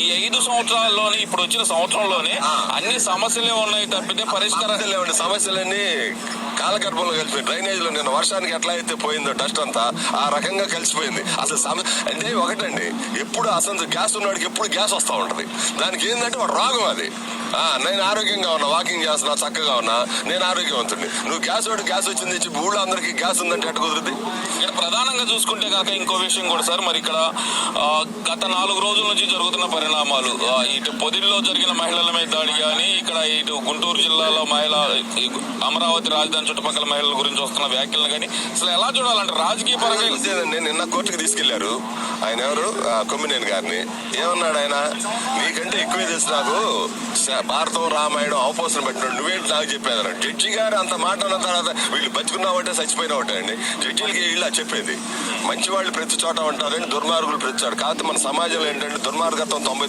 ఈ 5 సంవత్సరాల్లోనే ఇప్పుడు వచ్చిన సంవత్సరంలోనే అన్ని సమస్యలే ఉన్నాయి తప్పితే పరిష్కారాలు లేవండి. సమస్యలన్నీ కాలగర్భంలో కలిసిపోయి డ్రైనేజ్ లో నిన్న వర్షానికి ఎట్లా అయితే పోయిందో డస్ట్ అంతా ఆ రకంగా కలిసిపోయింది. అసలు అంటే ఒకటండి, ఎప్పుడు అసలు గ్యాస్ ఉన్నవాడికి ఎప్పుడు గ్యాస్ వస్తూ ఉంటది. దానికి ఏంటంటే వాడు రోగం అది. నేను ఆరోగ్యంగా ఉన్నా, వాకింగ్ చేస్తున్నా, చక్కగా ఉన్నా, నేను ఆరోగ్యవంతుడిని. నువ్వు గ్యాస్ వచ్చింది ఊళ్ళో అందరికి గ్యాస్ ఉందంటే ఎట్ట కుదురుతుంది? ఇక్కడ ప్రధానంగా చూసుకుంటే కాక ఇంకో విషయం కూడా సార్, మరి ఇక్కడ గత 4 రోజుల నుంచి జరుగుతున్న పరిణామాలు, ఇటు పొదిలో జరిగిన మహిళల మీద దాడి కానీ, ఇక్కడ ఇటు గుంటూరు జిల్లాలో అమరావతి రాజధాని చుట్టుపక్కల మహిళల గురించి వస్తున్న వ్యాఖ్యలను కానీ అసలు ఎలా చూడాలంటే రాజకీయ పరంగా నిన్న కోర్టుకు తీసుకెళ్లారు. ఆయన ఎవరు, కొమ్మినేని గారిని. ఏమన్నాడు ఆయన, నీకంటే ఎక్కువే తెలుసు నాకు, భారతం రామాయణం అవపోసన పెట్టినాడు, నువ్వేంటి నాకు చెప్పేది. జడ్జి గారు అంత మాట అన్న తర్వాత వీళ్ళు బతుకున్నావంటే చచ్చిపోయినా ఉంటాయండి. జడ్జీలకి ఇలా చెప్పేది, మంచి వాళ్ళు ప్రతి చోట ఉంటారని, దుర్మార్గులు ప్రతి చోట. కాకపోతే మన సమాజంలో ఏంటంటే దుర్మార్గత్వం 99